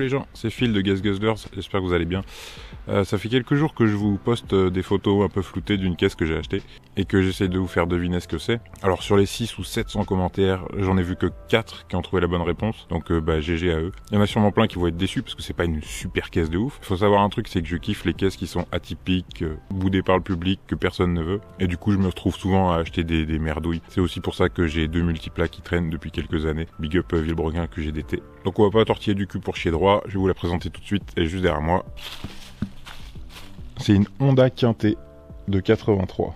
les gens, c'est Phil de Guest Guzzlers, j'espère que vous allez bien. Ça fait quelques jours que je vous poste des photos un peu floutées d'une caisse que j'ai achetée et que j'essaie de vous faire deviner ce que c'est. Alors sur les 6 ou 700 commentaires, j'en ai vu que 4 qui ont trouvé la bonne réponse, donc GG à eux. Il y en a sûrement plein qui vont être déçus parce que c'est pas une super caisse de ouf. Il faut savoir un truc, c'est que je kiffe les caisses qui sont atypiques, boudées par le public, que personne ne veut. Et du coup je me retrouve souvent à acheter des merdouilles. C'est aussi pour ça que j'ai 2 multiplats qui traînent depuis quelques années. Big up Villebrequin que j'ai d'été. Donc on va pas tortiller du cul pour chier droit, je vais vous la présenter tout de suite, elle est juste derrière moi. C'est une Honda Quintet de 83.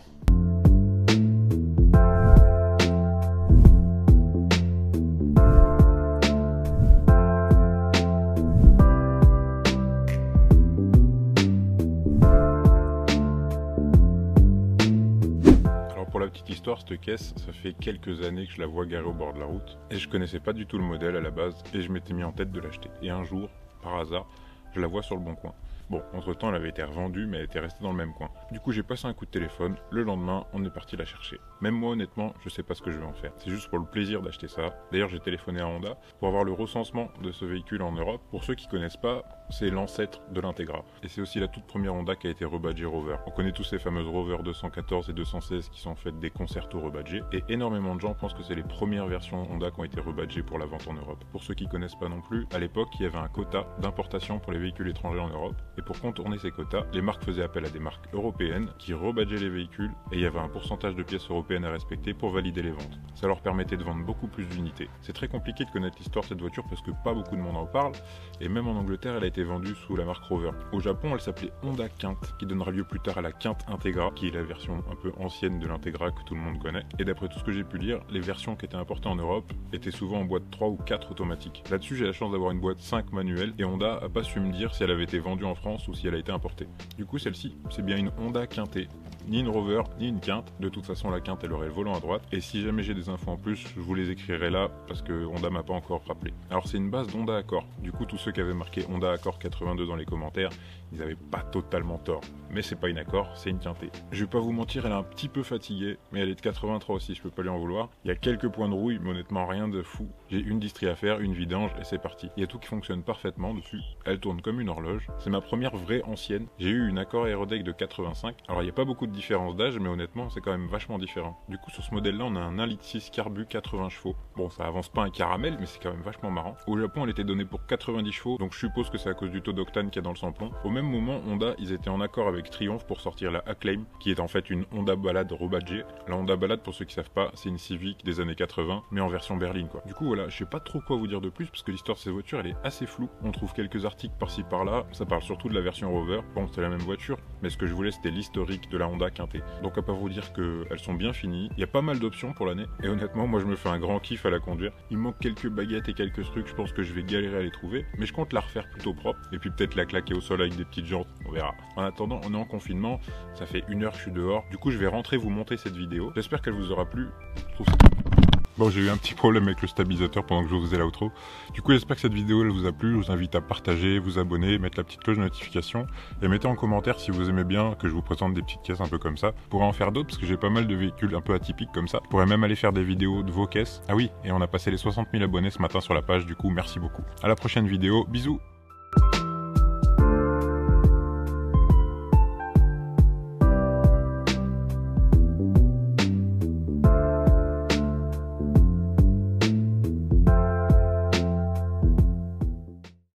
Alors pour la petite histoire, cette caisse, ça fait quelques années que je la vois garée au bord de la route et je connaissais pas du tout le modèle à la base et je m'étais mis en tête de l'acheter. Et un jour, par hasard, je la vois sur le bon coin. Bon, entre temps elle avait été revendue mais elle était restée dans le même coin. Du coup j'ai passé un coup de téléphone, le lendemain on est parti la chercher. Même moi honnêtement je sais pas ce que je vais en faire, c'est juste pour le plaisir d'acheter ça. D'ailleurs j'ai téléphoné à Honda pour avoir le recensement de ce véhicule en Europe. Pour ceux qui connaissent pas, c'est l'ancêtre de l'Integra. Et c'est aussi la toute première Honda qui a été rebadgée Rover. On connaît tous ces fameuses Rover 214 et 216 qui sont en fait des concertos rebadgés. Et énormément de gens pensent que c'est les premières versions Honda qui ont été rebadgées pour la vente en Europe. Pour ceux qui connaissent pas non plus, à l'époque il y avait un quota d'importation pour les véhicules étrangers en Europe. Et pour contourner ces quotas, les marques faisaient appel à des marques européennes qui rebadgeaient les véhicules et il y avait un pourcentage de pièces européennes à respecter pour valider les ventes. Ça leur permettait de vendre beaucoup plus d'unités. C'est très compliqué de connaître l'histoire de cette voiture parce que pas beaucoup de monde en parle et même en Angleterre elle a été vendue sous la marque Rover. Au Japon elle s'appelait Honda Quinte qui donnera lieu plus tard à la Quinte Integra qui est la version un peu ancienne de l'Integra que tout le monde connaît. Et d'après tout ce que j'ai pu lire, les versions qui étaient importées en Europe étaient souvent en boîte 3 ou 4 automatique. Là-dessus j'ai la chance d'avoir une boîte 5 manuelle et Honda a pas su me dire si elle avait été vendue en France ou si elle a été importée. Du coup celle-ci, c'est bien une Honda Quintet, ni une Rover, ni une Quinte. De toute façon la Quinte elle aurait le volant à droite, et si jamais j'ai des infos en plus, je vous les écrirai là, parce que Honda m'a pas encore rappelé. Alors c'est une base d'Honda Accord, du coup tous ceux qui avaient marqué Honda Accord 82 dans les commentaires, ils avaient pas totalement tort. Mais c'est pas une Accord, c'est une Quintet. Je vais pas vous mentir, elle est un petit peu fatiguée, mais elle est de 83 aussi, je peux pas lui en vouloir. Il y a quelques points de rouille, mais honnêtement rien de fou. J'ai une distrie à faire, une vidange, et c'est parti. Il y a tout qui fonctionne parfaitement dessus, elle tourne comme une horloge. C'est ma première vraie ancienne. J'ai eu une Accord Aerodeck de 85, alors il n'y a pas beaucoup de différence d'âge, mais honnêtement c'est quand même vachement différent. Du coup sur ce modèle là on a un 1,6 litre carbu 80 chevaux. Bon ça avance pas un caramel, mais c'est quand même vachement marrant. Au Japon elle était donnée pour 90 chevaux, donc je suppose que c'est à cause du taux d'octane qu'il y a dans le samplon. Au même moment Honda ils étaient en accord avec Triumph pour sortir la Acclaim, qui est en fait une Honda Ballade rebadgée. La Honda Ballade pour ceux qui savent pas, c'est une Civic des années 80, mais en version berline quoi. Du coup voilà, je sais pas trop quoi vous dire de plus, parce que l'histoire de ces voitures elle est assez floue. On trouve quelques articles par-ci par-là, ça parle surtout de la version Rover. Bon c'est la même voiture, mais ce que je voulais c'était l'historique de la Honda Quintet. Donc à pas vous dire qu'elles sont bien finies, il y a pas mal d'options pour l'année, et honnêtement moi je me fais un grand kiff à la conduire. Il me manque quelques baguettes et quelques trucs, je pense que je vais galérer à les trouver, mais je compte la refaire plutôt propre, et puis peut-être la claquer au sol avec des petites jantes, on verra. En attendant, on est en confinement, ça fait 1 heure que je suis dehors, du coup je vais rentrer vous monter cette vidéo, j'espère qu'elle vous aura plu. Bon, j'ai eu un petit problème avec le stabilisateur pendant que je faisais l'outro. Du coup, j'espère que cette vidéo elle vous a plu. Je vous invite à partager, vous abonner, mettre la petite cloche de notification et mettez en commentaire si vous aimez bien que je vous présente des petites caisses un peu comme ça. Je pourrais en faire d'autres parce que j'ai pas mal de véhicules un peu atypiques comme ça. Je pourrais même aller faire des vidéos de vos caisses. Ah oui, et on a passé les 60 000 abonnés ce matin sur la page, du coup, merci beaucoup. À la prochaine vidéo, bisous!